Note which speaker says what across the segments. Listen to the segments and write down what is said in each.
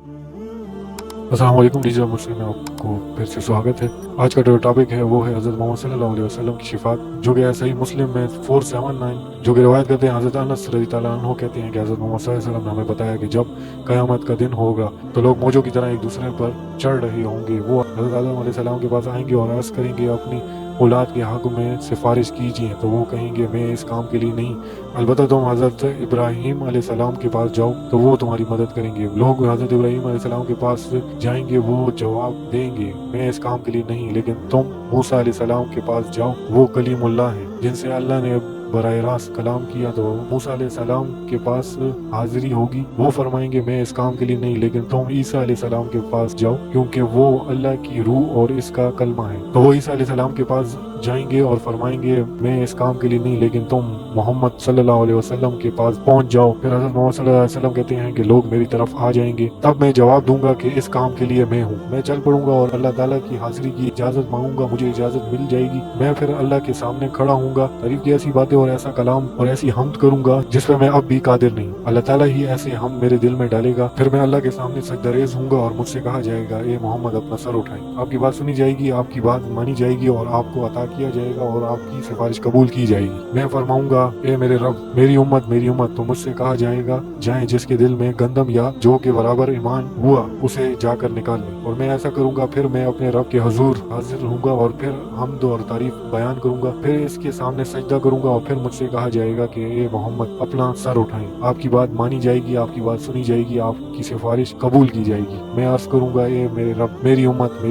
Speaker 1: अस्सलाम वालेकुम डिजिटल मुस्लिम में आपको फिर से स्वागत है। आज का जो टॉपिक है वो है हज़रत मोहम्मद सल्लल्लाहु अलैहि वसल्लम की शिफात, जो कि सही मुस्लिम में 479 जो कि रिवायत करते हैं हज़रत अनस रज़ी अल्लाह अन्हु कहते हैं कि हज़रत मोहम्मद सल्लल्लाहु अलैहि वसल्लम ने हमें बताया कि जब क़यामत का दिन होगा तो लोग मौजों की तरह एक दूसरे पर चढ़ रहे होंगे। वो हज़रत आदम अलैहिस्सलाम के पास आएंगे और अर्ज़ करेंगे अपनी औलाद के हक़ में सिफारिश कीजिए, तो वो कहेंगे मैं इस काम के लिए नहीं, अलबत्ता तुम हज़रत इब्राहीम अलैहिस्सलाम के पास जाओ तो वो तुम्हारी मदद करेंगे। लोग हज़रत इब्राहीम अलैहिस्सलाम के पास जाएंगे, वो जवाब देंगे मैं इस काम के लिए नहीं, लेकिन तुम मूसा अलैहिस्सलाम के पास जाओ, वो कलीमुल्लाह हैं जिनसे अल्लाह ने बराह रास्त कलाम किया। तो मूसा अलैहिस्सलाम के पास हाजिरी होगी, वो फरमाएंगे मैं इस काम के लिए नहीं, लेकिन तुम ईसा अलैहिस्सलाम के पास जाओ क्योंकि वो अल्लाह की रूह और इसका कलमा है। तो वो ईसा अलैहिस्सलाम के पास जाएंगे और फरमाएंगे मैं इस काम के लिए नहीं, लेकिन तुम मोहम्मद सल्लल्लाहु अलैहि वसल्लम के पास पहुंच जाओ। फिर हज़रत मोहम्मद सल्लल्लाहु अलैहि वसल्लम कहते हैं कि लोग मेरी तरफ आ जाएंगे, तब मैं जवाब दूंगा कि इस काम के लिए मैं हूँ। मैं चल पड़ूंगा और अल्लाह ताला की हाजिरी की इजाज़त मांगूंगा, मुझे इजाज़त मिल जाएगी। मैं फिर अल्लाह के सामने खड़ा हूँगा, तारीफ की ऐसी बातें और ऐसा कलाम और ऐसी हम्द करूंगा जिस पे मैं अब भी कादिर नहीं। अल्लाह ताला ही ऐसे हम मेरे दिल में डालेगा। फिर मैं अल्लाह के सामने सजदरेज़ हूँगा और मुझसे कहा जाएगा ए मोहम्मद अपना सर उठाएं। आपकी बात सुनी जाएगी, आपकी बात मानी जाएगी और आपको अता किया जाएगा और आपकी सिफारिश कबूल की जाएगी। मैं फरमाऊंगा ए मेरे रब मेरी उम्मत, तो मुझसे कहा जाएगा जाएं जिसके दिल में गंदम या जौ के बराबर ईमान हुआ उसे जाकर निकाल लें। और मैं ऐसा करूंगा, फिर मैं अपने रब के हुजूर हाजिर रहूंगा और फिर हम्द और तारीफ बयान करूंगा, फिर इसके सामने सजदा करूंगा और फिर मुझसे कहा जाएगा कि ए मोहम्मद अपना सर उठाएं। आपकी बात मानी जाएगी, आपकी बात सुनी जाएगी, आपकी सिफारिश कबूल की जाएगी। मैं अर्ज करूंगा ए मेरे रब मेरी उम्मत,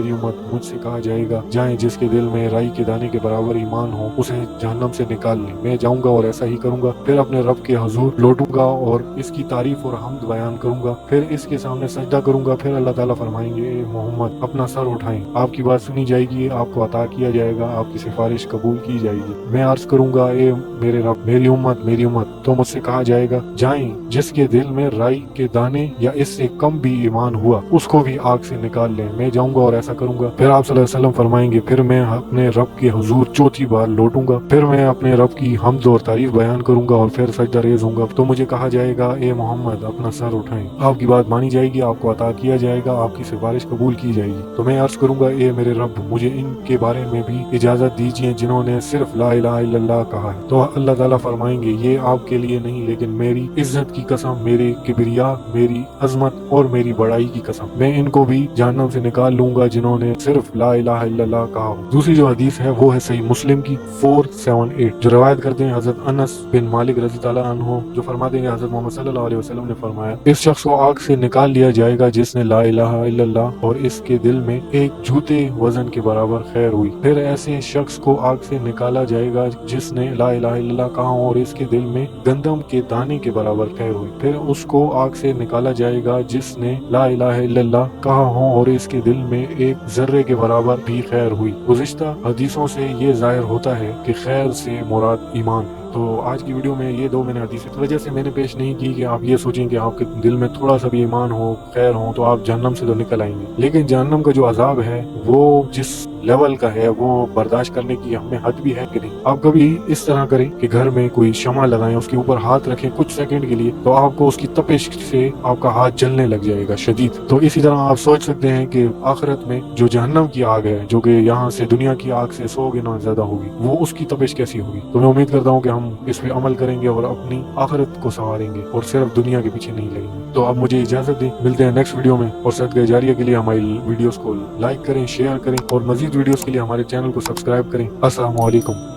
Speaker 1: मुझसे कहा जाएगा जाएं जिसके दिल में राई के दाने के बराबर ईमान हो उसे जहन्नम से निकाल लें। मैं जाऊंगा और ऐसा ही करूंगा, फिर अपने रब के हुजूर लौटूंगा और इसकी तारीफ और हम्द बयान करूंगा, फिर इसके सामने सजदा करूंगा। फिर अल्लाह ताला फरमाएंगे ए मोहम्मद अपना सर उठाएं। आपकी बात सुनी जाएगी, आपको अता किया जाएगा, आपकी सिफारिश कबूल की जाएगी। मैं अर्ज करूंगा ए मेरे रब मेरी उम्मत, तो मुझसे कहा जाएगा जाएं जिसके दिल में राई के दाने या इससे कम भी ईमान हुआ उसको भी आग से निकाल लें। मैं जाऊंगा और ऐसा करूंगा। फिर आप सल्लल्लाहु अलैहि वसल्लम फरमाएंगे फिर मैं अपने रब के हुजूर चौथी बार लौटूंगा, फिर मैं अपने रब की हम्द और तारीफ बयान करूंगा और फिर सजदा रेज हूंगा। तो मुझे कहा जाएगा ए मोहम्मद अपना सर उठाएं। आपकी बात मानी जाएगी, आपको अता किया जाएगा, आपकी सिफारिश कबूल की जाएगी। तो मैं अर्ज करूंगा ए मेरे रब मुझे इनके बारे में भी इजाजत दीजिए जिन्होंने सिर्फ ला इलाहा इल्लल्लाह कहा है। तो अल्लाह ताला फरमाएंगे ये आपके लिए नहीं, लेकिन मेरी इज्जत की कसम, मेरे किबरिया, मेरी अजमत और मेरी बड़ाई की कसम, मैं इनको भी जहन्नम से निकाल लूंगा जिन्होंने सिर्फ ला इलाहा इल्लल्लाह कहा हो। दूसरी जो हदीस है वो है सही मुस्लिम की 478 जो रवायत करते हैं हजरत अनस बिन मालिक रज़ी अल्लाह अन्हु, जो फरमाते हैं हजरत मोहम्मद सल्लल्लाहु अलैहि वसल्लम ने फरमाया इस शख्स को आग से निकाल लिया जाएगा जिसने ला इलाहा इल्लल्लाह और इसके दिल में एक जूते वजन के बराबर खैर हुई। फिर ऐसे शख्स को आग से निकाला जाएगा जिसने ला इलाहा इल्लल्लाह कहा हो और इसके दिल में गंदम के दाने के बराबर खैर हुई। फिर उसको आग से निकाला जाएगा जिसने ला इलाहा इल्लल्लाह कहा हो और इसके दिल में एक जर्रे के बराबर भी खैर हुई। गुज़िश्ता हदीसों से ये जाहिर होता है कि खैर से मुराद ईमान है। तो आज की वीडियो में ये दो मैंने हदीसें इस वजह से मैंने पेश नहीं की कि आप ये सोचें कि आपके दिल में थोड़ा सा भी ईमान हो, खैर हो, तो आप जहन्नम से तो निकल आएंगे। लेकिन जहन्नम का जो अजाब है वो जिस लेवल का है वो बर्दाश्त करने की हमें हद भी है कि नहीं। आप कभी इस तरह करें कि घर में कोई शमा लगाएं, उसके ऊपर हाथ रखें कुछ सेकंड के लिए, तो आपको उसकी तपिश से आपका हाथ जलने लग जाएगा शदीद। तो इसी तरह आप सोच सकते हैं कि आखिरत में जो जहन्नम की आग है, जो कि यहाँ से दुनिया की आग से 100 गुना ज्यादा होगी, वो उसकी तपिश कैसी होगी। तो मैं उम्मीद करता हूँ कि हम इस पे अमल करेंगे और अपनी आखिरत को संवारेंगे और सिर्फ दुनिया के पीछे नहीं लगेंगे। तो अब मुझे इजाजत दें, मिलते हैं नेक्स्ट वीडियो में। और सदका जारिया के लिए हमारी वीडियोस को लाइक करें, शेयर करें और मजीद वीडियोस के लिए हमारे चैनल को सब्सक्राइब करें। अस्सलाम वालेकुम।